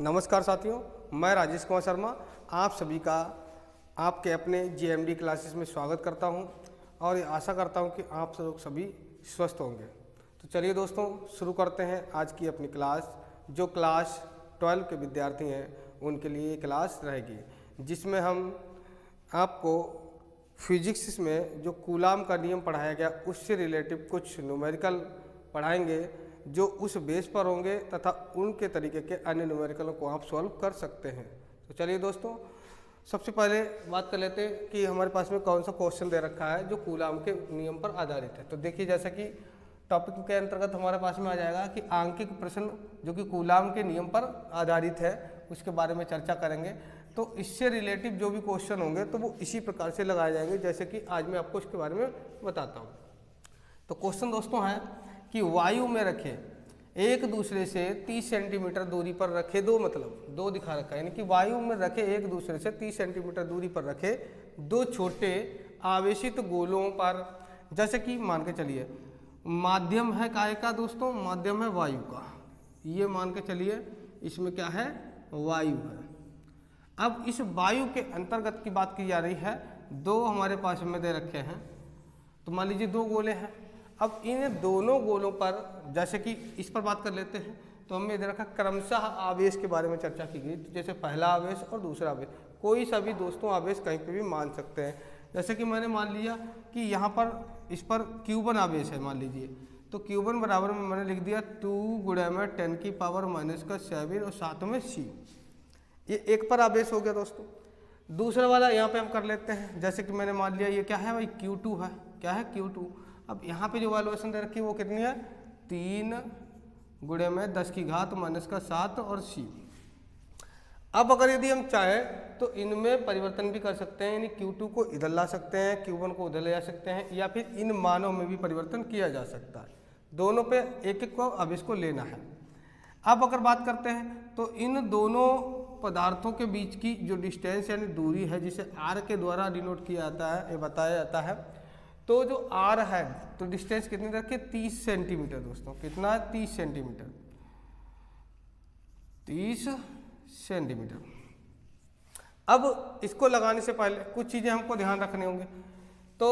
नमस्कार साथियों, मैं राजेश कुमार शर्मा आप सभी का आपके अपने जीएमडी क्लासेस में स्वागत करता हूं और आशा करता हूं कि आप लोग सभी स्वस्थ होंगे। तो चलिए दोस्तों, शुरू करते हैं आज की अपनी क्लास। जो क्लास 12 के विद्यार्थी हैं उनके लिए ये क्लास रहेगी, जिसमें हम आपको फिजिक्स में जो कूलाम का नियम पढ़ाया गया उससे रिलेटिव कुछ न्यूमेरिकल पढ़ाएंगे जो उस बेस पर होंगे तथा उनके तरीके के अन्य न्यूमेरिकलों को आप सॉल्व कर सकते हैं। तो चलिए दोस्तों, सबसे पहले बात कर लेते हैं कि हमारे पास में कौन सा क्वेश्चन दे रखा है जो कूलाम के नियम पर आधारित है। तो देखिए, जैसा कि टॉपिक के अंतर्गत हमारे पास में आ जाएगा कि आंकिक प्रश्न जो कि कूलाम के नियम पर आधारित है उसके बारे में चर्चा करेंगे। तो इससे रिलेटिव जो भी क्वेश्चन होंगे तो वो इसी प्रकार से लगाए जाएंगे जैसे कि आज मैं आपको इसके बारे में बताता हूँ। तो क्वेश्चन दोस्तों है कि वायु में रखे एक दूसरे से 30 सेंटीमीटर दूरी पर रखे दो दिखा रखा है, यानी कि वायु में रखे एक दूसरे से 30 सेंटीमीटर दूरी पर रखे दो छोटे आवेशित गोलों पर, जैसे कि मान के चलिए माध्यम है काय का दोस्तों, माध्यम है वायु का, ये मान के चलिए इसमें क्या है, वायु है। अब इस वायु के अंतर्गत की बात की जा रही है, दो हमारे पास में दे रखे हैं। तो मान लीजिए दो गोले हैं। अब इन दोनों गोलों पर, जैसे कि इस पर बात कर लेते हैं, तो हमने इधर रखा क्रमशः आवेश के बारे में चर्चा की गई। तो जैसे पहला आवेश और दूसरा आवेश, कोई सा भी दोस्तों आवेश कहीं पे भी मान सकते हैं। जैसे कि मैंने मान लिया कि यहाँ पर इस पर Q1 आवेश है मान लीजिए, तो Q1 बराबर में मैंने लिख दिया 2 गुणा में 10⁻⁷ और साथ में C, ये एक पर आवेश हो गया दोस्तों। दूसरा वाला यहाँ पे हम कर लेते हैं, जैसे कि मैंने मान लिया ये क्या है भाई, Q2 है, क्या है Q2। अब यहाँ पे जो वैल्यूएशन दे रखी है वो कितनी है, 3 गुणे में 10⁻⁷ और C। अब अगर यदि हम चाहें तो इनमें परिवर्तन भी कर सकते हैं, यानी Q2 को इधर ला सकते हैं, Q1 को उधर ले जा सकते हैं, या फिर इन मानों में भी परिवर्तन किया जा सकता है। दोनों पे एक एक को आवेश को लेना है। अब अगर बात करते हैं तो इन दोनों पदार्थों के बीच की जो डिस्टेंस यानी दूरी है, जिसे R के द्वारा डिनोट किया जाता है, ये बताया जाता है। तो जो R है तो डिस्टेंस कितनी रखी है, 30 सेंटीमीटर दोस्तों। कितना है, 30 सेंटीमीटर, 30 सेंटीमीटर। अब इसको लगाने से पहले कुछ चीज़ें हमको ध्यान रखने होंगे। तो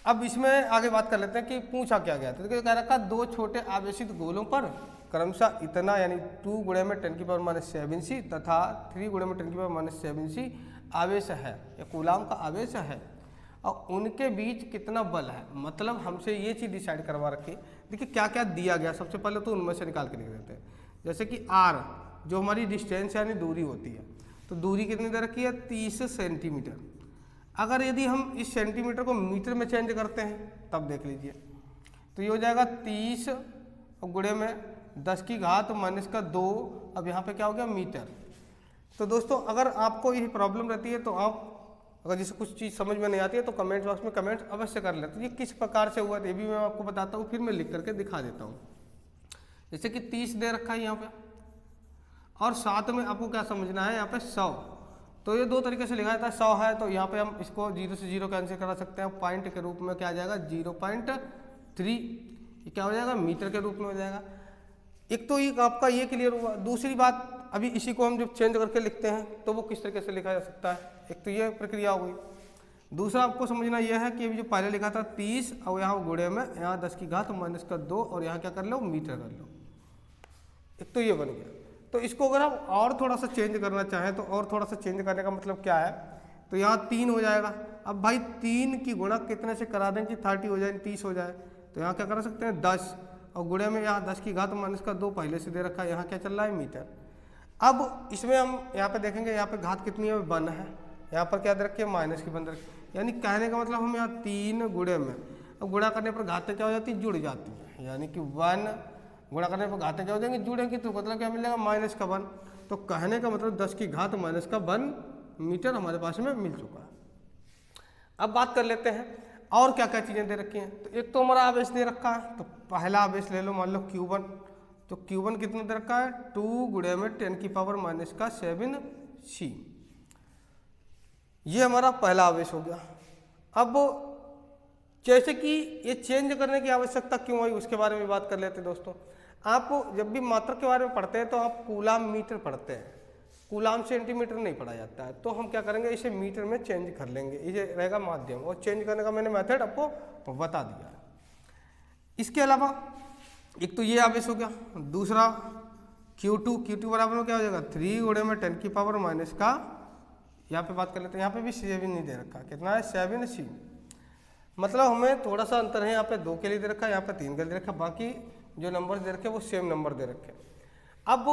अब इसमें आगे बात कर लेते हैं कि पूछा क्या गया था। तो कह रखा दो छोटे आवेशित गोलों पर क्रमशः इतना यानी 2 गुणे में 10⁻⁷ तथा 3 गुणे में 10⁻⁷ आवेश है, या कूलाम का आवेश है, और उनके बीच कितना बल है। मतलब हमसे ये चीज़ डिसाइड करवा रखी। देखिए क्या क्या दिया गया, सबसे पहले तो उनमें से निकाल के लिख देते हैं। जैसे कि R जो हमारी डिस्टेंस यानी दूरी होती है, तो दूरी कितनी दे रखी है, 30 सेंटीमीटर। अगर यदि हम इस सेंटीमीटर को मीटर में चेंज करते हैं तब देख लीजिए, तो ये हो जाएगा 30 गुणे में 10⁻⁻²। अब यहाँ पे क्या हो गया, मीटर। तो दोस्तों अगर आपको ये प्रॉब्लम रहती है तो आप अगर जैसे कुछ चीज़ समझ में नहीं आती है तो कमेंट बॉक्स में कमेंट अवश्य कर लेते हैं। ये किस प्रकार से हुआ ये भी मैं आपको बताता हूँ, फिर मैं लिख करके दिखा देता हूँ। जैसे कि 30 दे रखा है यहाँ पे, और साथ में आपको क्या समझना है, यहाँ पे 100। तो ये दो तरीके से लिखा जाता है। 100 है तो यहाँ पे हम इसको 0 से 0 कैंसिल करा सकते हैं, पॉइंट के रूप में क्या आ जाएगा, 0.3, ये क्या हो जाएगा, मीटर के रूप में हो जाएगा। एक तो ये आपका ये क्लियर हुआ। दूसरी बात, अभी इसी को हम जब चेंज करके लिखते हैं तो वो किस तरीके से लिखा जा सकता है, एक तो ये प्रक्रिया हो गई। दूसरा आपको समझना यह है कि अभी जो पहले लिखा था 30 और यहाँ गुणे में यहाँ 10⁻⁻² और यहाँ क्या कर लो, मीटर कर लो। एक तो ये बन गया। तो इसको अगर आप और थोड़ा सा चेंज करना चाहें तो और थोड़ा सा चेंज करने का मतलब क्या है, तो यहाँ 3 हो जाएगा। अब भाई 3 की गुणा कितने से करा दें कि 30 हो जाए, 30 हो जाए, तो यहाँ क्या कर सकते हैं, 10, और गुणे में यहाँ 10⁻⁻² पहले से दे रखा है, यहाँ क्या चल रहा है, मीटर। अब इसमें हम यहाँ पे देखेंगे, यहाँ पे घात कितनी है, 1 है, यहाँ पर क्या दे रखी है, माइनस की बन रखी। यानी कहने का मतलब हम यहाँ 3 गुणे में, अब गुणा करने पर घातें क्या हो जाती है, जुड़ जाती है, यानी कि 1 गुणा करने पर घातें क्या हो जाएंगी, जुड़ेंगी, तो मतलब क्या मिलेगा, -1। तो कहने का मतलब 10⁻⁻1 मीटर हमारे पास में मिल चुका है। अब बात कर लेते हैं और क्या क्या चीज़ें दे रखी हैं। तो एक तो हमारा आवेश दे रखा है, तो पहला आवेश ले लो, मान लो Q1। तो Q1 कितना दे रखा है, 2 गुणे में 10⁻⁷ C, ये हमारा पहला आवेश हो गया। अब जैसे कि ये चेंज करने की आवश्यकता क्यों हुई उसके बारे में बात कर लेते हैं दोस्तों। आप जब भी मात्रक के बारे में पढ़ते हैं तो आप कूलाम मीटर पढ़ते हैं, कूलाम सेंटीमीटर नहीं पढ़ा जाता है। तो हम क्या करेंगे, इसे मीटर में चेंज कर लेंगे, ये रहेगा माध्यम, और चेंज करने का मैंने मेथड आपको बता दिया है। इसके अलावा एक तो ये आवेश हो गया, दूसरा Q2 बराबर में क्या हो जाएगा 3 गुणे में 10 की पावर माइनस का, यहाँ पे बात कर लेते हैं, यहाँ पे भी 7 नहीं दे रखा, कितना है 7C, मतलब हमें थोड़ा सा अंतर है, यहाँ पे 2 के लिए दे रखा है, यहाँ पे 3 के लिए दे रखा है, बाकी जो नंबर दे रखे वो सेम नंबर दे रखे। अब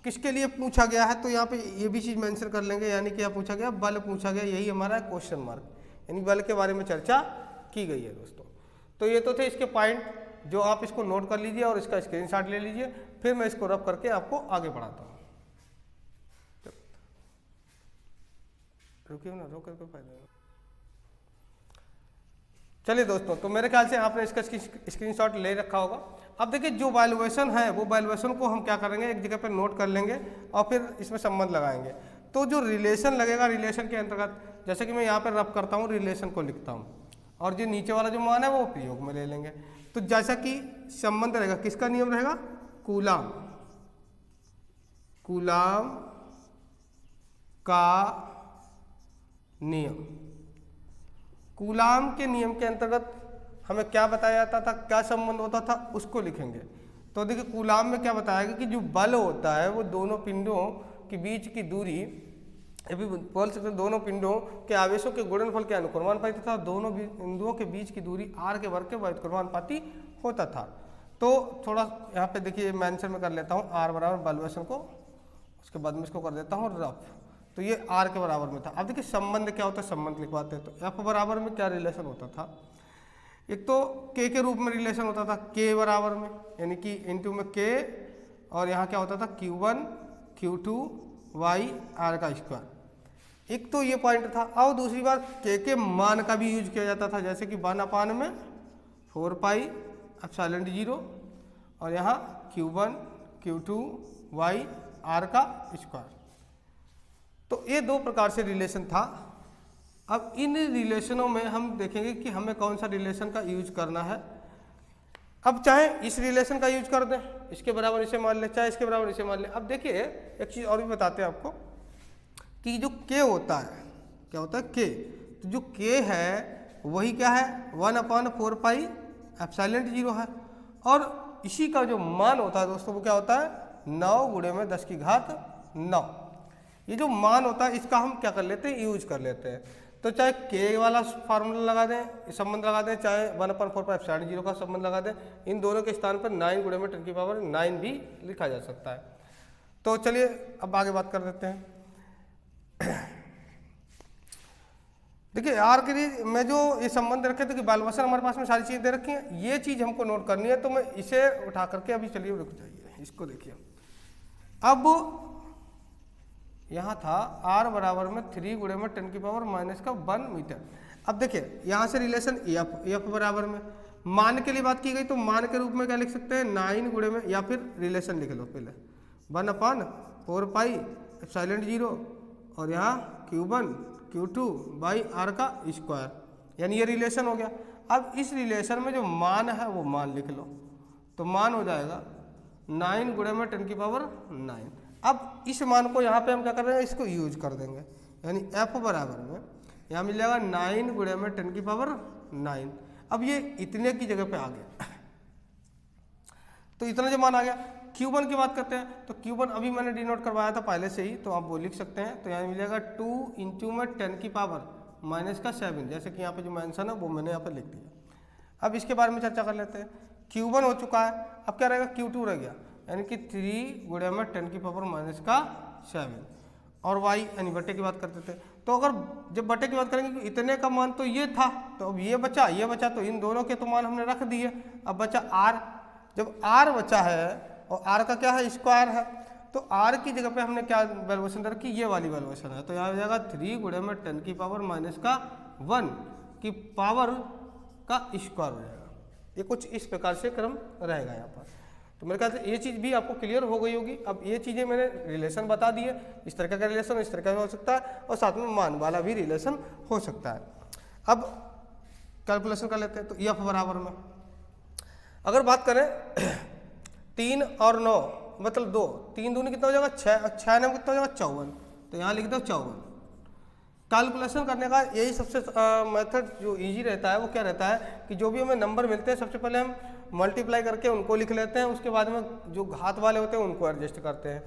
किसके लिए पूछा गया है, तो यहाँ पे ये भी चीज़ मेंशन कर लेंगे, यानी कि यहाँ पूछा गया बल पूछा गया, यही हमारा क्वेश्चन मार्क, यानी बल के बारे में चर्चा की गई है दोस्तों। तो ये तो थे इसके पॉइंट, जो आप इसको नोट कर लीजिए और इसका स्क्रीनशॉट ले लीजिए, फिर मैं इसको रब करके आपको आगे बढ़ाता हूँ। रुकिए ना, रोक करके फायदा नहीं। चलिए दोस्तों, तो मेरे ख्याल से आपने इसका स्क्रीनशॉट ले रखा होगा। अब देखिए जो वैल्यूएशन है वो वैल्यूएशन को हम क्या करेंगे, एक जगह पर नोट कर लेंगे और फिर इसमें संबंध लगाएंगे। तो जो रिलेशन लगेगा, रिलेशन के अंतर्गत जैसे कि मैं यहाँ पर रब करता हूँ, रिलेशन को लिखता हूँ, और जो नीचे वाला जो मान है वो प्रयोग में ले लेंगे। तो जैसा कि संबंध रहेगा, किसका नियम रहेगा, कूलाम का नियम। कूलाम के नियम के अंतर्गत हमें क्या बताया जाता था, क्या संबंध होता था, उसको लिखेंगे। तो देखिए कूलाम में क्या बताया गया कि जो बल होता है वो दोनों पिंडों के बीच की दूरी, अभी बोल सकते हैं दोनों पिंडों के आवेशों के गुणनफल के अनुक्रमानुपाती था, दोनों बिंदुओं के बीच की दूरी r के वर्ग के व्युत्क्रमानुपाती होता था। तो थोड़ा यहाँ पे देखिए मेंशन में कर लेता हूँ, r बराबर वैल्यूएशन को, उसके बाद में इसको कर देता हूँ रफ, तो ये r के बराबर में था। अब देखिए संबंध क्या होता है, संबंध लिखवाते हैं। तो f बराबर में क्या रिलेशन होता था, एक तो k के रूप में रिलेशन होता था, k बराबर में यानी कि इनटू में k, और यहाँ क्या होता था Q1 Q2 y r का स्क्वायर। एक तो ये पॉइंट था। और दूसरी बात k के मान का भी यूज किया जाता था, जैसे कि 1 में 4 पाई एप्सिलॉन 0, और यहाँ Q1 Q2 y r का स्क्वायर। तो ये दो प्रकार से रिलेशन था। अब इन रिलेशनों में हम देखेंगे कि हमें कौन सा रिलेशन का यूज करना है। अब चाहे इस रिलेशन का यूज कर दें, इसके बराबर इसे मान लें, चाहे इसके बराबर इसे मान लें। अब देखिए एक चीज़ और भी बताते हैं आपको कि जो k होता है, क्या होता है k, तो जो k है वही क्या है 1/4 पाई एप्सिलॉन 0 है, और इसी का जो मान होता है दोस्तों वो क्या होता है 9 गुणे में 10 की घात 9। ये जो मान होता है इसका हम क्या कर लेते हैं, यूज कर लेते हैं। तो चाहे k वाला फार्मूला लगा दें, संबंध लगा दें, चाहे 1/4 पाई एप्सिलॉन 0 का संबंध लगा दें, इन दोनों के स्थान पर 9 गुणे में 10 की पावर 9 भी लिखा जा सकता है। तो चलिए अब आगे बात कर देते हैं। देखिए आर के लिए मैं जो ये संबंध रखे थे कि वैल्यूएशन हमारे पास में सारी चीज़ें दे रखी हैं, ये चीज़ हमको नोट करनी है। तो मैं इसे उठा करके अभी चलिए रुक जाइए, इसको देखिए। अब यहाँ था r बराबर में 3 गुणे में 10 की पावर माइनस का 1 मीटर। अब देखिए यहाँ से रिलेशन एफ बराबर में मान के लिए बात की गई, तो मान के रूप में क्या लिख सकते हैं 9 गुणे में, या फिर रिलेशन लिख लो पहले 1/4 पाई एप्सिलॉन 0, और यहाँ Q1 Q2 बाई r का स्क्वायर, यानी ये रिलेशन हो गया। अब इस रिलेशन में जो मान है वो मान लिख लो, तो मान हो जाएगा 9 गुणे में 10 की पावर 9। अब इस मान को यहाँ पे हम क्या कर रहे हैं, इसको यूज कर देंगे, यानी f बराबर में यहाँ मिल जाएगा 9 गुणे में 10 की पावर 9। अब ये इतने की जगह पे आ गया, तो इतना जो मान आ गया। Q1 की बात करते हैं, तो Q1 अभी मैंने डिनोट करवाया था पहले से ही, तो आप वो लिख सकते हैं। तो यहाँ मिल जाएगा 2 इंटू में 10 की पावर माइनस का 7, जैसे कि यहाँ पे जो मेंशन है वो मैंने यहाँ पे लिख दिया। अब इसके बारे में चर्चा कर लेते हैं। Q1 हो चुका है, अब क्या रहेगा Q2 रह गया, यानी कि 3 गुणे में 10 की पावर माइनस का 7, और y यानी बटे की बात करते थे। तो अगर जब बटे की बात करेंगे कि इतने का मान तो ये था, तो अब ये बचा, तो इन दोनों के तो मान हमने रख दिए। अब बचा r, जब r बचा है और r का क्या है स्क्वायर है, तो r की जगह पे हमने क्या वैल्यूएशन रखी, ये वाली वैल्यूएशन है। तो यहाँ हो जाएगा 3 गुणे में 10 की पावर माइनस का 1 की पावर का स्क्वायर हो जाएगा। ये कुछ इस प्रकार से क्रम रहेगा यहाँ पर। तो मेरे ख्याल से ये चीज़ भी आपको क्लियर हो गई होगी। अब ये चीज़ें मैंने रिलेशन बता दी है, इस तरह का रिलेशन इस तरह का हो सकता है, और साथ में मान वाला भी रिलेशन हो सकता है। अब कैलकुलेशन कर लेते हैं। तो एफ बराबर में अगर बात करें 3 और 9 मतलब 2, 3 दूनी कितना हो जाएगा 6, 6 9 कितना हो जाएगा 54, तो यहाँ लिख दो 54। कैलकुलेशन करने का यही सबसे मेथड जो इजी रहता है वो क्या रहता है कि जो भी हमें नंबर मिलते हैं सबसे पहले हम मल्टीप्लाई करके उनको लिख लेते हैं, उसके बाद में जो घात वाले होते हैं उनको एडजस्ट करते हैं।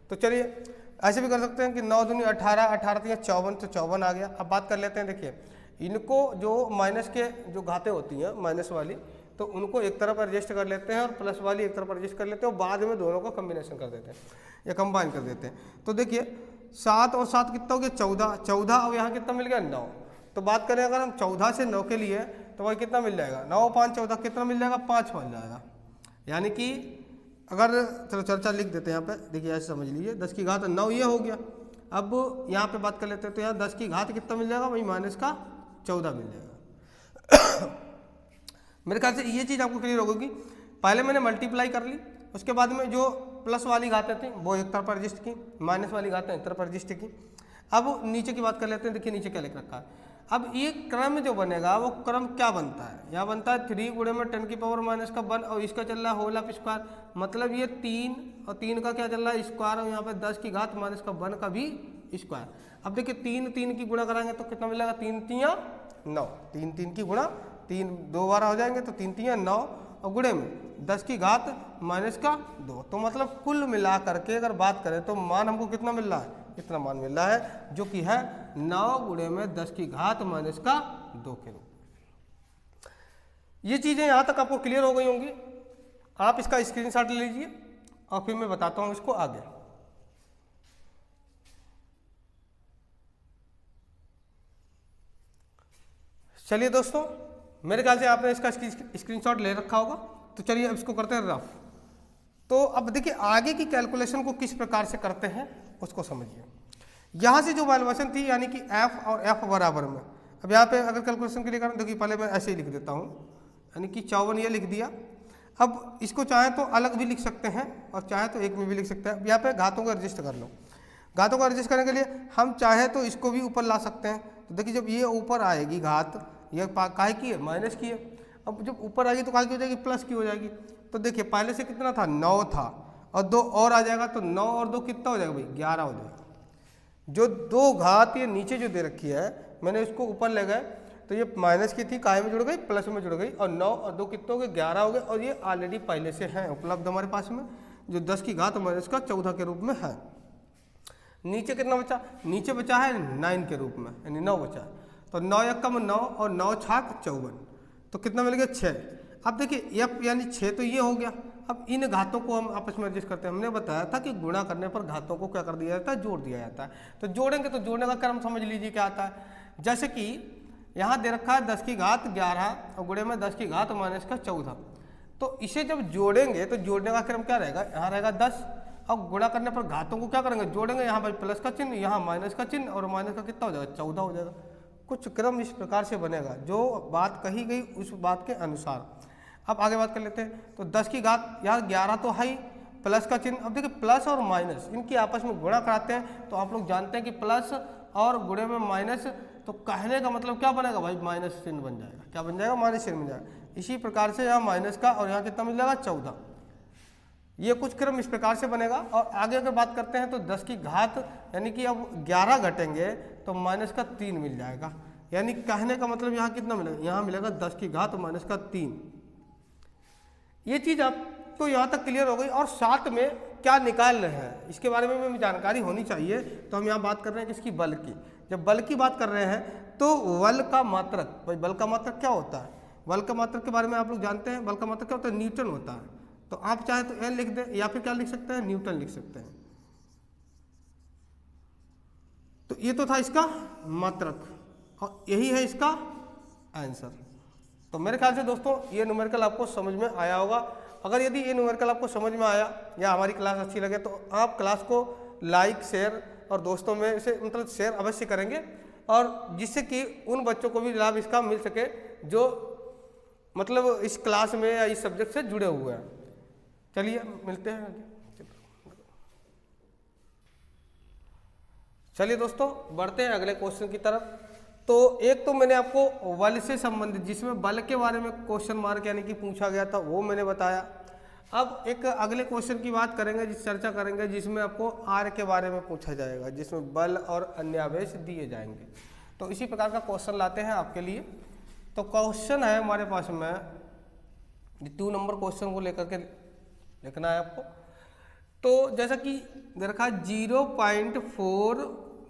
तो चलिए ऐसे भी कर सकते हैं कि 9 दूनी 18, 18 3 54, तो 54 आ गया। अब बात कर लेते हैं, देखिए इनको जो माइनस के जो घातें होती हैं माइनस वाली, तो उनको एक तरफ एडजस्ट कर लेते हैं और प्लस वाली एक तरफ एडजस्ट कर लेते हैं और बाद में दोनों का कम्बिनेशन कर देते हैं या कंबाइन कर देते हैं। तो देखिए 7 और 7 कितना हो गया 14, 14 और यहाँ कितना मिल गया 9। तो बात करें अगर हम 14 से 9 के लिए तो वही कितना मिल जाएगा 9 5 14 कितना मिल जाएगा 5 मिल जाएगा। यानी कि अगर चलो चर्चा लिख देते हैं यहाँ पे, देखिए ऐसे समझ लीजिए 10 की घात 9 ये हो गया। अब यहाँ पे बात कर लेते हैं तो यहाँ 10 की घात कितना मिल जाएगा वही माइनस का 14 मिल जाएगा। मेरे ख्याल से ये चीज़ आपको क्लियर होगी। पहले मैंने मल्टीप्लाई कर ली, उसके बाद में जो प्लस वाली घातें थी वो एक तरफ रजिस्ट की, माइनस वाली घातें एक तरफ रजिस्ट की। अब नीचे की बात कर लेते हैं, देखिए नीचे क्या लिख रखा है। अब ये क्रम जो बनेगा वो क्रम क्या बनता है, यहाँ बनता है 3 गुणे में 10 की पावर माइनस का 1 और इसका चल रहा है होल ऑफ स्क्वायर, मतलब ये 3 और 3 का क्या चल रहा है स्क्वायर और यहाँ पे 10 की घात माइनस का 1 का भी स्क्वायर। अब देखिए 3 3 की गुणा कराएंगे तो कितना मिलेगा 3 3 9, 3 3 की गुणा 3 2 बार हो जाएंगे तो 3 3 9 और गुणे में 10 की घात माइनस का 2। तो मतलब कुल मिला करके अगर बात करें तो मान हमको कितना मिल रहा है, इतना मान मिल रहा है जो कि है 9 गुणे में 10 की घात माइनस का 2 के रूप। ये चीज़ें यहाँ तक आपको क्लियर हो गई होंगी। आप इसका स्क्रीनशॉट ले लीजिए और फिर मैं बताता हूँ इसको आगे। चलिए दोस्तों, मेरे ख्याल से आपने इसका स्क्रीनशॉट ले रखा होगा, तो चलिए अब इसको करते हैं रफ। तो अब देखिए आगे की कैलकुलेशन को किस प्रकार से करते हैं उसको समझिए। यहाँ से जो वैल्यूएशन थी यानी कि f और f बराबर में, अब यहाँ पे अगर कैलकुलेशन के लिए करें देखिए पहले मैं ऐसे ही लिख देता हूँ, यानी कि 54 ये लिख दिया। अब इसको चाहे तो अलग भी लिख सकते हैं और चाहे तो एक में भी लिख सकते हैं। अब यहाँ पे घातों को एडजस्ट कर लो, घातों को एडजस्ट करने के लिए हम चाहे तो इसको भी ऊपर ला सकते हैं। तो देखिए जब ये ऊपर आएगी घात, ये काहे की है माइनस की है, अब जब ऊपर आएगी तो काहे की हो जाएगी प्लस की हो जाएगी। तो देखिए पहले से कितना था 9 था और 2 और आ जाएगा तो 9 और 2 कितना हो जाएगा भाई 11 हो जाएगा। जो 2 घात ये नीचे जो दे रखी है मैंने इसको ऊपर ले गए तो ये माइनस की थी काहे में जुड़ गई प्लस में जुड़ गई और 9 और 2 कितने हो गए 11 हो गए और ये ऑलरेडी पहले से हैं उपलब्ध हमारे पास में जो 10 की घात माइनस का 14 के रूप में है। नीचे कितना बचा, नीचे बचा है 9 के रूप में यानी 9 बचा है। तो 9 1 कम 9 और 9 छाक 54, तो कितना मिल गया 6। अब देखिए f यानी 6 तो ये हो गया। अब इन घातों को हम आपस में एडजस्ट करते हैं। हमने बताया था कि गुणा करने पर घातों को क्या कर दिया जाता है जोड़ दिया जाता है। तो जोड़ेंगे तो जोड़ने का क्रम समझ लीजिए क्या आता है। जैसे कि यहाँ दे रखा है 10 की घात 11 और गुणे में 10 की घात माइनस का 14, तो इसे जब जोड़ेंगे तो जोड़ने का क्रम क्या रहेगा, यहाँ रहेगा 10 और गुणा करने पर घातों को क्या करेंगे जोड़ेंगे, यहाँ भाई प्लस का चिन्ह यहाँ माइनस का चिन्ह और माइनस का कितना हो जाएगा 14 हो जाएगा। कुछ क्रम इस प्रकार से बनेगा जो बात कही गई उस बात के अनुसार। अब आगे बात कर लेते हैं। तो 10 की घात यहाँ 11 तो है ही, प्लस का चिन्ह। अब देखिए प्लस और माइनस इनकी आपस में गुणा कराते हैं तो आप लोग जानते हैं कि प्लस और गुणे में माइनस, तो कहने का मतलब क्या बनेगा भाई माइनस चिन्ह बन जाएगा। क्या बन जाएगा माइनस चिन्ह बन जाएगा। इसी प्रकार से यहाँ माइनस का और यहाँ कितना मिल जाएगा 14। ये कुछ क्रम इस प्रकार से बनेगा। और आगे अगर बात करते हैं तो 10 की घात यानी कि अब 11 घटेंगे तो माइनस का 3 मिल जाएगा। यानी कहने का मतलब यहाँ कितना मिलेगा, यहाँ मिलेगा 10 की घात माइनस का 3। ये चीज़ आपको यहाँ तक क्लियर हो गई। और साथ में क्या निकाल रहे हैं इसके बारे में हमें जानकारी होनी चाहिए। तो हम यहाँ बात कर रहे हैं किसकी, बल की। जब बल की बात कर रहे हैं तो बल का मात्रक, भाई बल का मात्रक क्या होता है, बल का मात्रक के बारे में आप लोग जानते हैं। बल का मात्रक क्या होता है, न्यूटन होता है। तो आप चाहे तो एन लिख दें या फिर क्या लिख सकते हैं, न्यूटन लिख सकते हैं। तो ये तो था इसका मात्रक और यही है इसका आंसर। तो मेरे ख्याल से दोस्तों ये न्यूमेरिकल आपको समझ में आया होगा। अगर यदि ये न्यूमेरिकल आपको समझ में आया या हमारी क्लास अच्छी लगे तो आप क्लास को लाइक शेयर और दोस्तों में इसे मतलब शेयर अवश्य करेंगे, और जिससे कि उन बच्चों को भी लाभ इसका मिल सके जो मतलब इस क्लास में या इस सब्जेक्ट से जुड़े हुए हैं। चलिए मिलते हैं। चलिए दोस्तों बढ़ते हैं अगले क्वेश्चन की तरफ। तो एक तो मैंने आपको बल से संबंधित जिसमें बल के बारे में क्वेश्चन मार्क यानी कि पूछा गया था वो मैंने बताया। अब एक अगले क्वेश्चन की बात करेंगे, जिस चर्चा करेंगे, जिसमें आपको आर के बारे में पूछा जाएगा, जिसमें बल और अन्य आवेश दिए जाएंगे। तो इसी प्रकार का क्वेश्चन लाते हैं आपके लिए। तो क्वेश्चन है हमारे पास में 2 नंबर क्वेश्चन को लेकर के लिखना है आपको। तो जैसा कि देखा 0.4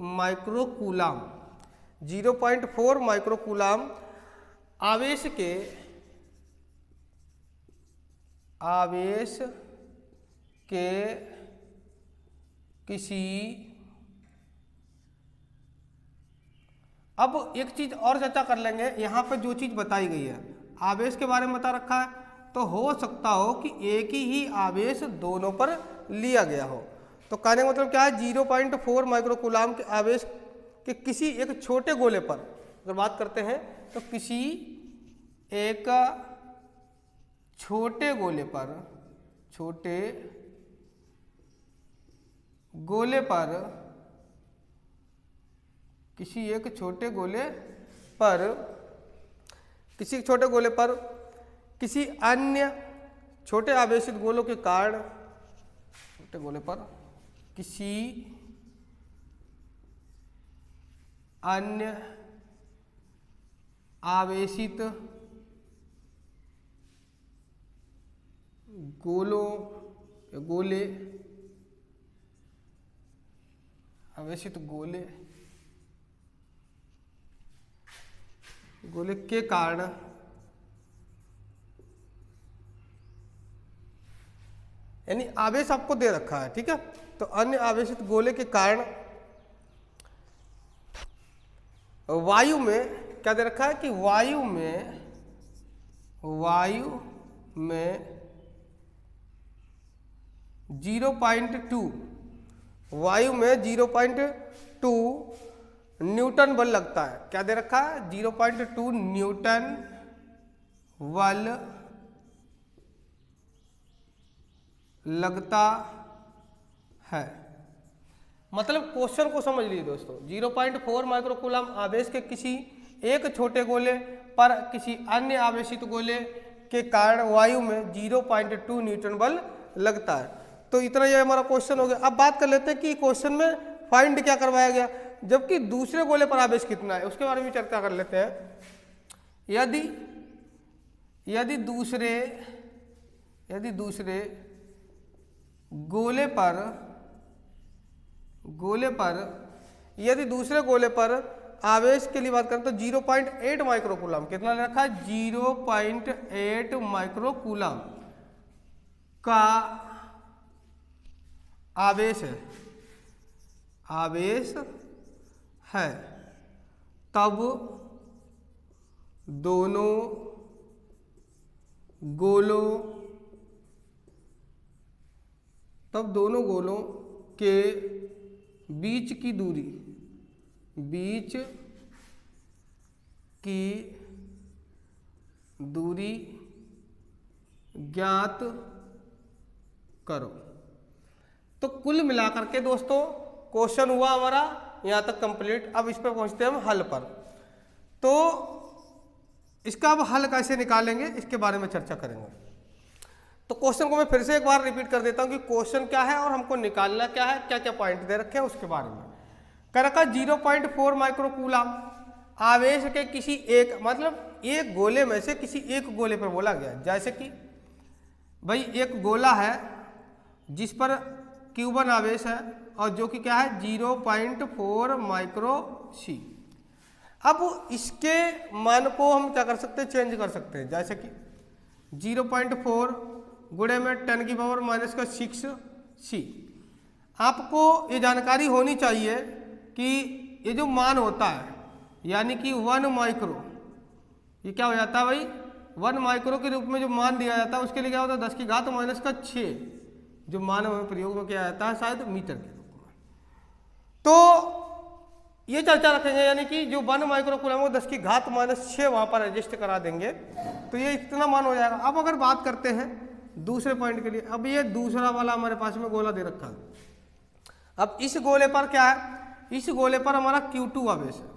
माइक्रोकूलाम, 0.4 माइक्रोकूलाम आवेश के किसी, अब एक चीज और चर्चा कर लेंगे। यहाँ पे जो चीज बताई गई है आवेश के बारे में बता रखा है, तो हो सकता हो कि एक ही आवेश दोनों पर लिया गया हो। तो कहने का मतलब क्या है, 0.4 माइक्रोकूलाम के आवेश के किसी एक छोटे गोले पर अगर बात करते हैं, तो किसी एक छोटे गोले पर किसी एक छोटे गोले पर किसी अन्य छोटे आवेशित गोलों के कारण, छोटे गोले पर किसी अन्य आवेशित गोले के कारण यानी आवेश आपको दे रखा है, ठीक है। तो अन्य आवेशित गोले के कारण वायु में क्या दे रखा है कि वायु में 0.2 न्यूटन बल लगता है। क्या दे रखा है, 0.2 न्यूटन बल लगता है। मतलब क्वेश्चन को समझ लीजिए दोस्तों, 0.4 माइक्रोकूलम आवेश के किसी एक छोटे गोले पर किसी अन्य आवेशित गोले के कारण वायु में 0.2 न्यूटन बल लगता है। तो इतना ये हमारा क्वेश्चन हो गया। अब बात कर लेते हैं कि क्वेश्चन में फाइंड क्या करवाया गया, जबकि दूसरे गोले पर आवेश कितना है उसके बारे में चर्चा कर लेते हैं। यदि दूसरे गोले पर आवेश के लिए बात करें तो 0.8 माइक्रोकूलम, कितना ले रखा है, 0.8 माइक्रोकूलम का आवेश है, तब दोनों गोलों के बीच की दूरी ज्ञात करो। तो कुल मिलाकर के दोस्तों क्वेश्चन हुआ हमारा यहाँ तक कंप्लीट। अब इस पर पहुँचते हैं हम हल पर। तो इसका अब हल कैसे निकालेंगे इसके बारे में चर्चा करेंगे। तो क्वेश्चन को मैं फिर से एक बार रिपीट कर देता हूँ कि क्वेश्चन क्या है और हमको निकालना क्या है, क्या क्या पॉइंट दे रखे हैं उसके बारे में। कह रखा 0.4 माइक्रोकूलम आवेश के किसी एक, मतलब एक गोले में से किसी एक गोले पर बोला गया। जैसे कि भाई एक गोला है जिस पर Q1 आवेश है और जो कि क्या है 0.4 माइक्रो सी। अब इसके मान को हम क्या कर सकते हैं, चेंज कर सकते हैं। जैसे कि 0.4 गुणे में 10⁻⁻⁶ सी। आपको ये जानकारी होनी चाहिए कि ये जो मान होता है यानी कि 1 माइक्रो, ये क्या हो जाता है भाई, 1 माइक्रो के रूप में जो मान दिया जाता है उसके लिए क्या होता है 10⁻⁶ जो मान हमें प्रयोग में किया जाता है शायद मीटर के रूप में। तो ये चर्चा रखेंगे यानी कि जो 1 माइक्रोकूलम है वो 10⁻⁶ वहाँ पर एडजस्ट करा देंगे तो ये इतना मान हो जाएगा। अब अगर बात करते हैं दूसरे पॉइंट के लिए, अब ये दूसरा वाला हमारे पास में गोला दे रखा है। अब इस गोले पर क्या है, इस गोले पर हमारा Q2 आवेश है,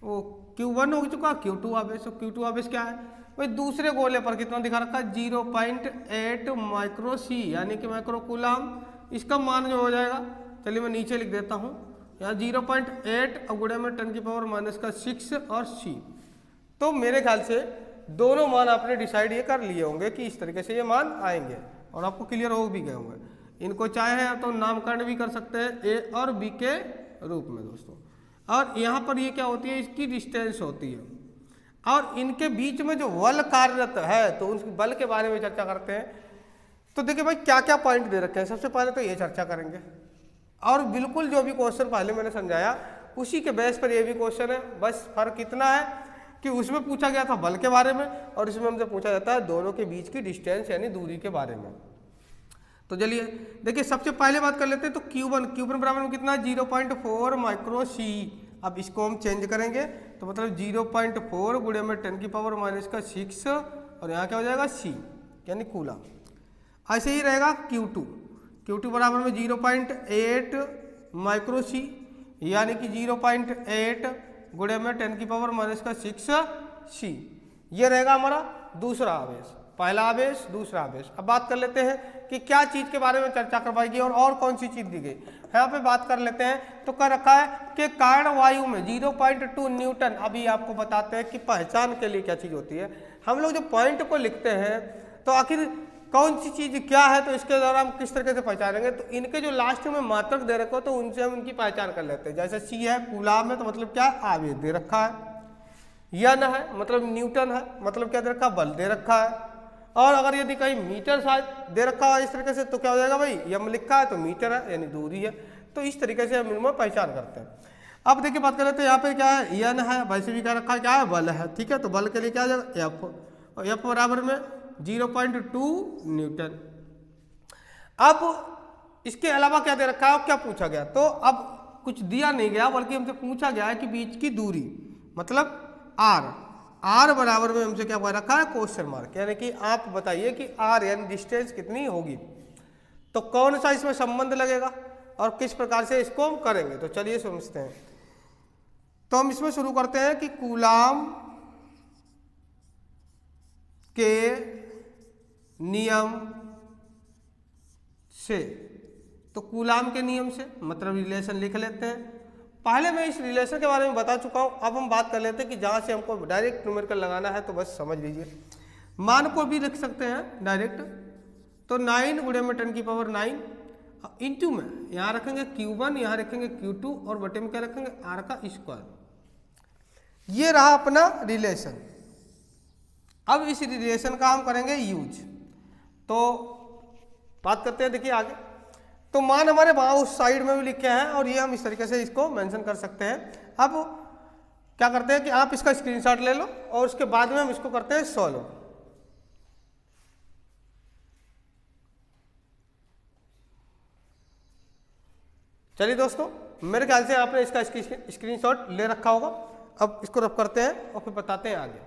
वो Q1 हो चुका, Q2 आवेश। Q2 आवेश क्या है, भाई दूसरे गोले पर कितना दिखा रखा है 0.8 माइक्रो सी यानी कि माइक्रो कूलाम। इसका मान जो हो जाएगा, चलिए मैं नीचे लिख देता हूँ यहाँ 0.8 और गुणे में 10⁻⁻⁶ और सी। तो मेरे ख्याल से दोनों मान आपने डिसाइड ये कर लिए होंगे कि इस तरीके से ये मान आएंगे और आपको क्लियर हो भी गए होंगे। इनको चाहे तो नामकरण भी कर सकते हैं ए और बी के रूप में दोस्तों। और यहाँ पर ये क्या होती है, इसकी डिस्टेंस होती है और इनके बीच में जो बल कार्यरत है तो उस बल के बारे में चर्चा करते हैं। तो देखिए भाई क्या क्या पॉइंट दे रखे हैं, सबसे पहले तो ये चर्चा करेंगे और बिल्कुल जो भी क्वेश्चन पहले मैंने समझाया उसी के बेस पर ये भी क्वेश्चन है। बस फर्क इतना है कि उसमें पूछा गया था बल के बारे में और इसमें हमसे पूछा जाता है दोनों के बीच की डिस्टेंस यानी दूरी के बारे में। तो चलिए देखिए सबसे पहले बात कर लेते हैं। तो Q1 बराबर में कितना है 0.4 माइक्रो सी। अब इसको हम चेंज करेंगे तो मतलब 0.4 गुणे में 10⁻⁻⁶ और यहाँ क्या हो जाएगा सी यानी कूलाम। ऐसे ही रहेगा Q2 बराबर में 0.8 माइक्रो सी यानी कि 0.8 गुणे में 10⁻⁻⁶ सी। ये रहेगा हमारा दूसरा आवेश, पहला आवेश दूसरा आवेश। अब बात कर लेते हैं कि क्या चीज के बारे में चर्चा करवाएगी और कौन सी चीज दी गई। यहाँ पे बात कर लेते हैं तो कर रखा है कि कारण वायु में 0.2 न्यूटन। अभी आपको बताते हैं कि पहचान के लिए क्या चीज होती है। हम लोग जो पॉइंट को लिखते हैं तो आखिर कौन सी चीज क्या है तो इसके द्वारा हम किस तरीके से पहचानेंगे। तो इनके जो लास्ट में मात्रक दे रखा हो तो उनसे हम इनकी पहचान कर लेते हैं। जैसे सी है कूलाम है तो मतलब क्या आवेश दे रखा है, यन है मतलब न्यूटन है मतलब क्या दे रखा बल दे रखा है। और अगर यदि कहीं मीटर शायद दे रखा है इस तरीके से तो क्या हो जाएगा भाई यम लिखा है तो मीटर है यानी दूरी है। तो इस तरीके से हम इनमें पहचान करते हैं। अब देखिए बात कर लेते हैं यहाँ पे क्या है यन है, वैसे भी क्या रखा है क्या है बल है, ठीक है। तो बल के लिए क्या आ जाएगा एफ और एफ बराबर में 0.2 न्यूटन। अब इसके अलावा क्या दे रखा है, क्या पूछा गया। तो अब कुछ दिया नहीं गया बल्कि हमसे पूछा गया है कि बीच की दूरी मतलब आर बराबर में हमसे क्या रखा है क्वेश्चन मार्क। यानी कि आप बताइए कि आर यानी डिस्टेंस कितनी होगी। तो कौन सा इसमें संबंध लगेगा और किस प्रकार से इसको हम करेंगे। तो चलिए समझते हैं। तो हम इसमें शुरू करते हैं कि कूलाम के नियम से। तो कूलाम के नियम से मतलब रिलेशन लिख लेते हैं। पहले मैं इस रिलेशन के बारे में बता चुका हूं। अब हम बात कर लेते हैं कि जहां से हमको डायरेक्ट न्यूमेरिकल लगाना है तो बस समझ लीजिए। मान को भी लिख सकते हैं डायरेक्ट। तो 9 गुणे में 10⁹ इंटू में यहाँ रखेंगे Q1 यहाँ रखेंगे Q2 और बटे में क्या रखेंगे R का स्क्वायर। ये रहा अपना रिलेशन। अब इस रिलेशन का हम करेंगे यूज। तो बात करते हैं देखिए आगे। तो मान हमारे वहां उस साइड में भी लिखे हैं और ये हम इस तरीके से इसको मेंशन कर सकते हैं। अब क्या करते हैं कि आप इसका स्क्रीनशॉट ले लो और उसके बाद में हम इसको करते हैं सॉल्व। चलिए दोस्तों मेरे ख्याल से आपने इसका स्क्रीनशॉट ले रखा होगा। अब इसको रब करते हैं और फिर बताते हैं आगे।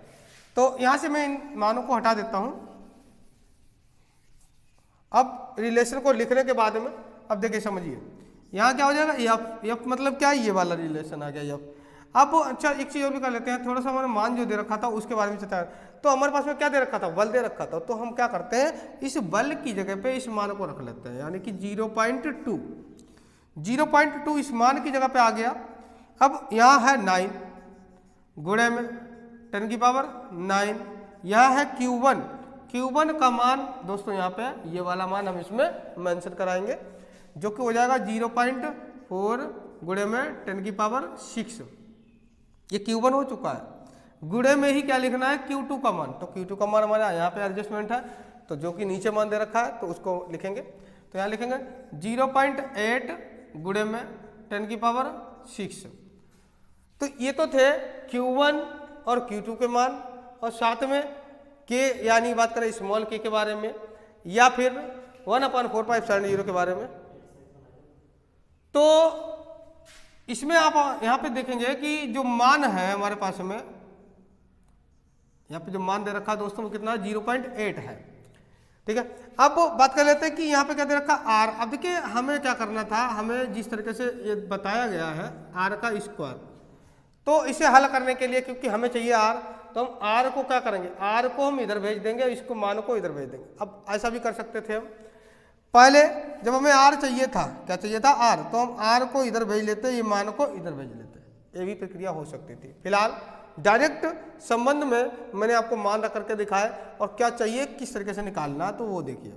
तो यहां से मैं इन मानों को हटा देता हूं। अब रिलेशन को लिखने के बाद में अब देखिए समझिए यहाँ क्या हो जाएगा एफ मतलब क्या है ये वाला रिलेशन आ गया एफ। अब अच्छा एक चीज और भी कर लेते हैं। थोड़ा सा हमारा मान जो दे रखा था उसके बारे में चर्चा। तो हमारे पास में क्या दे रखा था बल दे रखा था। तो हम क्या करते हैं इस बल की जगह पे इस मान को रख लेते हैं यानी कि 0.2 इस मान की जगह पे आ गया। अब यहाँ है 9 गुणे में 10⁹ यहाँ है Q1 का मान दोस्तों यहाँ पे ये वाला मान हम इसमें मेंशन कराएंगे जो कि हो जाएगा 0.4 गुणे में 10⁶। ये Q1 हो चुका है। गुणे में ही क्या लिखना है Q2 का मान। तो Q2 का मान हमारा यहाँ पे एडजस्टमेंट है तो जो कि नीचे मान दे रखा है तो उसको लिखेंगे। तो यहाँ लिखेंगे 0.8 गुणे में 10⁶। तो ये तो थे Q1 और Q2 के मान और साथ में के यानी बात करें स्मॉल के बारे में या फिर 1/4π के बारे में। तो इसमें आप यहाँ पे देखेंगे कि जो मान है हमारे पास में यहाँ पे जो मान दे रखा है दोस्तों वो कितना 0.8 है, ठीक है। अब बात कर लेते हैं कि यहाँ पे क्या दे रखा आर। अब देखिए हमें क्या करना था, हमें जिस तरीके से ये बताया गया है आर का स्क्वायर। तो इसे हल करने के लिए क्योंकि हमें चाहिए आर तो हम आर को क्या करेंगे, आर को हम इधर भेज देंगे, इसको मान को इधर भेज देंगे। अब ऐसा भी कर सकते थे हम, पहले जब हमें आर चाहिए था, क्या चाहिए था, आर, तो हम आर को इधर भेज लेते, ये मान को इधर भेज लेते, ये भी प्रक्रिया हो सकती थी। फिलहाल डायरेक्ट संबंध में मैंने आपको मान रख करके दिखाया, और क्या चाहिए किस तरीके से निकालना तो वो देखिए।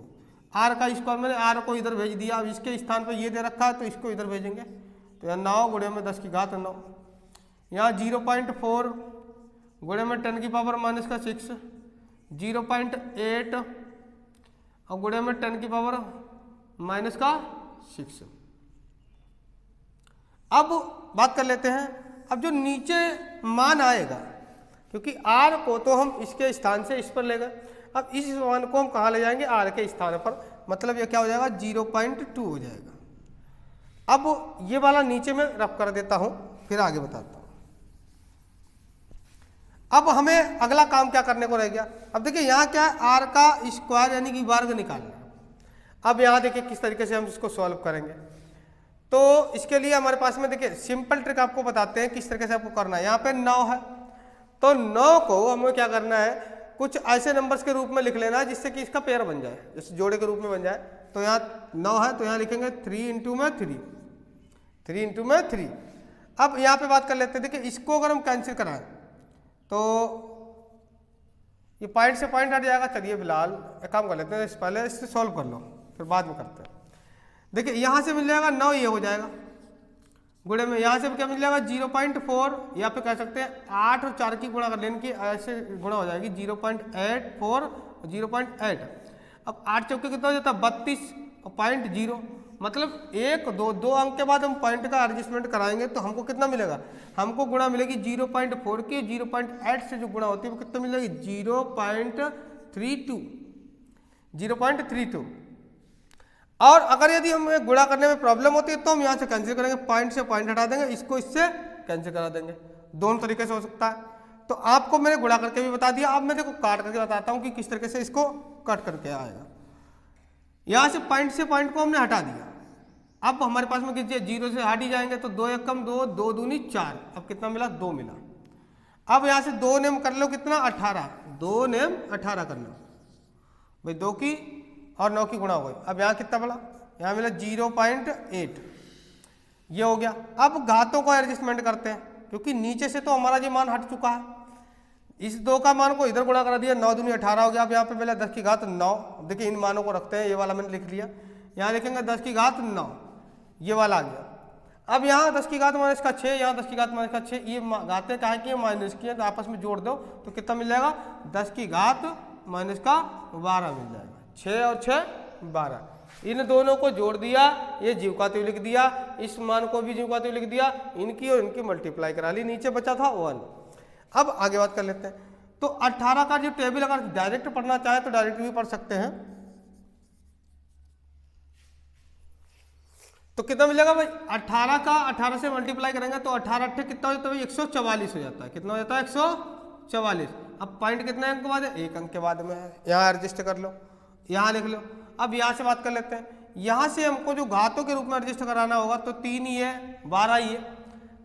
आर का स्क्वायर, मैंने आर को इधर भेज दिया, अब इसके स्थान पर ये दे रखा है तो इसको इधर भेजेंगे, तो यहाँ 9 गुणे में 10 की घात 9, यहाँ 0.4 गुणे में 10 की पावर माइनस का 6, 0.8 और गुणे में 10 की पावर माइनस का 6। अब बात कर लेते हैं, अब जो नीचे मान आएगा, क्योंकि आर को तो हम इसके स्थान से इस पर ले गए, अब इस मान को हम कहाँ ले जाएंगे, आर के स्थान पर, मतलब ये क्या हो जाएगा, 0.2 हो जाएगा। अब ये वाला नीचे में रफ कर देता हूं, फिर आगे बताता हूं। अब हमें अगला काम क्या करने को रह गया, अब देखिए यहाँ क्या है, आर का स्क्वायर यानी कि वर्ग निकालना। अब यहाँ देखिए किस तरीके से हम इसको सॉल्व करेंगे, तो इसके लिए हमारे पास में देखिए सिंपल ट्रिक आपको बताते हैं किस तरीके से आपको करना है। यहाँ पे 9 है, तो 9 को हमें क्या करना है, कुछ ऐसे नंबर्स के रूप में लिख लेना है जिससे कि इसका पेयर बन जाए, जैसे जोड़े के रूप में बन जाए। तो यहाँ 9 है, तो यहाँ लिखेंगे 3 इंटू में 3, 3 इंटू में 3। अब यहाँ पे बात कर लेते हैं, देखिए इसको अगर हम कैंसिल कराएं तो ये पॉइंट से पॉइंट हट जाएगा। चलिए फिलहाल एक काम कर लेते हैं, पहले इससे सॉल्व कर लो, फिर बाद में करते हैं। देखिए यहाँ से मिल जाएगा 9, ये हो जाएगा गुणे में, यहाँ से क्या मिल जाएगा 0.4, या फिर कह सकते हैं 8 और 4 की गुणा कर लेने की, ऐसे गुणा हो जाएगी 0.84 0.8। अब 8 चौके कितना हो जाता है 32 और 0.0, मतलब 1 2 अंक के बाद हम पॉइंट का एडजस्टमेंट कराएंगे तो हमको कितना मिलेगा, हमको गुणा मिलेगी 0.4 की, 0.8 से जो गुणा होती है वो कितना मिलेगी 0.32। और अगर यदि हमें गुणा करने में प्रॉब्लम होती है तो हम यहाँ से कैंसिल करेंगे, पॉइंट से पॉइंट हटा देंगे, इसको इससे कैंसिल करा देंगे। दोनों तरीके से हो सकता है। तो आपको मैंने गुणा करके भी बता दिया, अब मैं देखो काट करके बताता हूँ कि किस तरीके से इसको कट करके आएगा। यहाँ से पॉइंट को हमने हटा दिया, अब हमारे पास में किसी 0 से हट ही जाएंगे, तो 2 1 2, 2 दूनी 4, अब कितना मिला 2 मिला। अब यहाँ से 2 नेम कर लो कितना 18, 2 नेम 18 कर लो भाई, 2 की और 9 की गुणा हो गई। अब यहाँ कितना मिला, यहाँ मिला 0.8, ये हो गया। अब घातों को एडजस्टमेंट करते हैं, क्योंकि नीचे से तो हमारा ये मान हट चुका है, इस 2 का मान को इधर गुणा करा दिया, 9 दूनी 18 हो गया। अब यहाँ पे मिला 10 की घात 9, देखिए इन मानों को रखते हैं, ये वाला मैंने लिख लिया, यहाँ लिखेंगे 10 की घात 9, ये वाला आ गया। अब यहाँ 10 की घात माइनस का 6, यहाँ 10 की घात माइनस का 6, ये घातें कहा कि माइनस की है, तो आपस में जोड़ दो तो कितना मिल जाएगा 10 की घात माइनस का 12 मिल जाएगा। 6 और 6 12, इन दोनों को जोड़ दिया, ये जीवकाते हुए लिख दिया, इस मान को भी जीवकाते हुए लिख दिया, इनकी और इनकी मल्टीप्लाई करा ली, नीचे बचा था 1। अब आगे बात कर लेते हैं। तो 18 का जो टेबल अगर डायरेक्ट पढ़ना चाहे तो डायरेक्ट भी पढ़ सकते हैं। तो कितना मिलेगा भाई 18 का 18 से मल्टीप्लाई करेंगे तो 18 8 कितना हो जाता है भाई 144 हो जाता है। कितना हो जाता है 144। अब पॉइंट कितने अंक के बाद है, 1 अंक के बाद में है, यहाँ एडजस्ट कर लो, यहाँ लिख लो। अब यहाँ से बात कर लेते हैं, यहाँ से हमको जो घातों के रूप में एडजस्ट कराना होगा तो 3 ही है 12 ही है,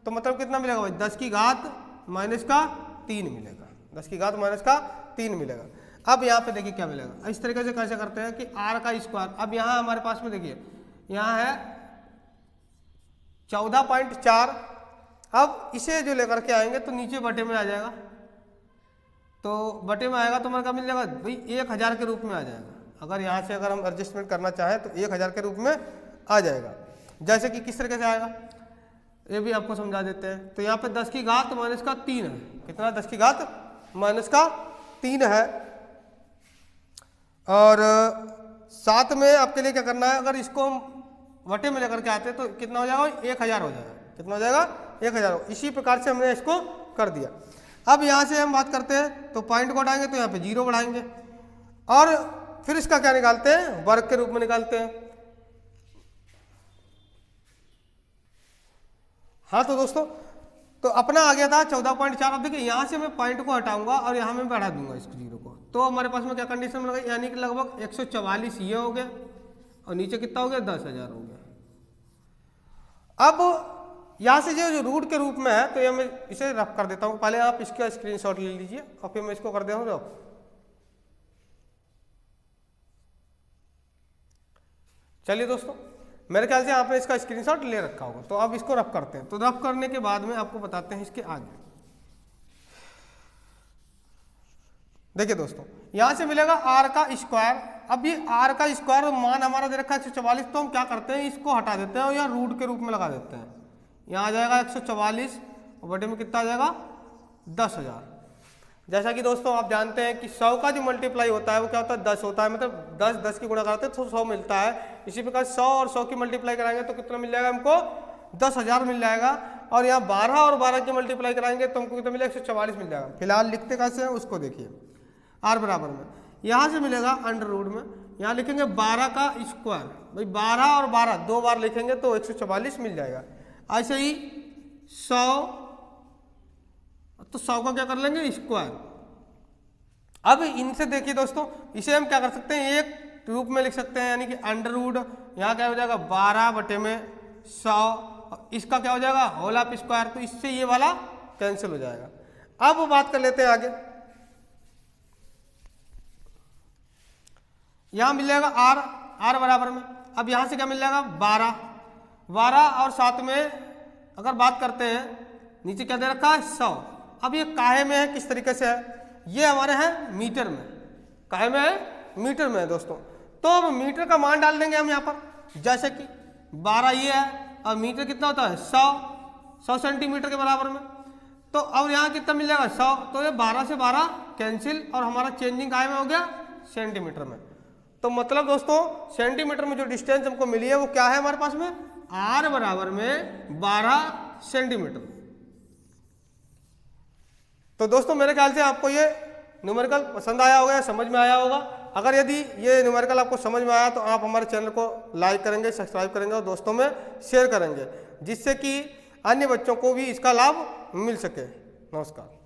तो मतलब कितना मिलेगा भाई 10 की घात माइनस का 3 मिलेगा, 10 की घात माइनस का 3 मिलेगा। अब यहाँ पे देखिए क्या मिलेगा, इस तरीके से कैसे करते हैं कि आर का स्क्वायर। अब यहाँ हमारे पास में देखिए यहाँ है 14.4, अब इसे जो लेकर के आएंगे तो नीचे बटे में आ जाएगा, तो बटे में आएगा तो हमारे क्या मिल जाएगा भाई 1000 के रूप में आ जाएगा। अगर यहाँ से अगर हम एडजस्टमेंट करना चाहें तो 1000 के रूप में आ जाएगा। जैसे कि किस तरीके से आएगा ये भी आपको समझा देते हैं। तो यहाँ पे 10 की घात माइनस का 3 है, कितना 10 की घात माइनस का 3 है। और साथ में आपके लिए क्या करना है, अगर इसको हम वटे में लेकर के आते तो कितना हो जाएगा 1000 हो जाएगा। कितना हो जाएगा 1000। इसी प्रकार से हमने इसको कर दिया। अब यहाँ से हम बात करते हैं तो पॉइंट को हटाएंगे तो यहाँ पे 0 बढ़ाएंगे और फिर इसका क्या निकालते हैं, वर्ग के रूप में निकालते हैं। हाँ तो दोस्तों तो अपना आ गया था 14.4। अब देखिए यहाँ से मैं पॉइंट को हटाऊंगा और यहाँ में बढ़ा दूंगा इसको 0 को, तो हमारे पास में क्या कंडीशन बन गई, यानी कि लगभग 144 ये हो गया और नीचे कितना हो गया 10,000 हो गया। अब यहाँ से जो रूट के रूप में है तो ये मैं इसे रफ कर देता हूँ। पहले आप इसका स्क्रीनशॉट ले लीजिए और फिर मैं इसको कर दे रहा हूँ रफ। चलिए दोस्तों, मेरे ख्याल से आपने इसका स्क्रीनशॉट ले रखा होगा। तो अब इसको रफ करते हैं। तो रफ करने के बाद में आपको बताते हैं इसके आगे। देखिए दोस्तों, यहां से मिलेगा आर का स्क्वायर। अब ये आर का स्क्वायर मान हमारा दे रखा है 144, तो हम क्या करते हैं, इसको हटा देते हैं और यहाँ रूट के रूप में लगा देते हैं। यहाँ आ जाएगा 144 और बटे में कितना आ जाएगा 10,000। जैसा कि दोस्तों आप जानते हैं कि 100 का जो मल्टीप्लाई होता है वो क्या होता है 10 होता है, मतलब 10 की गुणा करते हैं तो 100 मिलता है। इसी प्रकार 100 और 100 की मल्टीप्लाई कराएंगे तो कितना मिल जाएगा हमको 10,000 मिल जाएगा। और यहाँ 12 और 12 की मल्टीप्लाई कराएंगे तो हमको कितना मिलेगा 144 मिल जाएगा। फिलहाल लिखते कैसे हैं उसको देखिए। आर बराबर में यहाँ से मिलेगा अंडर रूट में, यहाँ लिखेंगे 12 का स्क्वायर। भाई 12 और 12 दो बार लिखेंगे तो 144 मिल जाएगा। ऐसे ही 100, तो 100 का क्या कर लेंगे स्क्वायर। अब इनसे देखिए दोस्तों, इसे हम क्या कर सकते हैं एक रूप में लिख सकते हैं, यानी कि अंडर रूट यहाँ क्या हो जाएगा 12 बटे में 100, इसका क्या हो जाएगा होल ऑफ स्क्वायर। तो इससे ये वाला कैंसिल हो जाएगा। अब बात कर लेते हैं आगे। यहाँ मिल जाएगा आर बराबर में, अब यहाँ से क्या मिल जाएगा 12 और साथ में अगर बात करते हैं नीचे क्या दे रखा है 100। अब ये काहे में है, किस तरीके से है, ये हमारे हैं मीटर में। काहे में है, मीटर में है दोस्तों। तो अब मीटर का मान डाल देंगे हम यहाँ पर, जैसे कि 12 ये है और मीटर कितना होता है 100 सेंटीमीटर के बराबर में। तो अब यहाँ कितना मिल जाएगा 100, तो ये 12 से 12 कैंसिल और हमारा चेंजिंग काहे में हो गया सेंटीमीटर में। तो मतलब दोस्तों सेंटीमीटर में जो डिस्टेंस हमको मिली है वो क्या है हमारे पास में आर बराबर में 12 सेंटीमीटर। तो दोस्तों मेरे ख्याल से आपको ये न्यूमेरिकल पसंद आया होगा, समझ में आया होगा। अगर यदि ये न्यूमेरिकल आपको समझ में आया तो आप हमारे चैनल को लाइक करेंगे, सब्सक्राइब करेंगे और दोस्तों में शेयर करेंगे, जिससे कि अन्य बच्चों को भी इसका लाभ मिल सके। नमस्कार।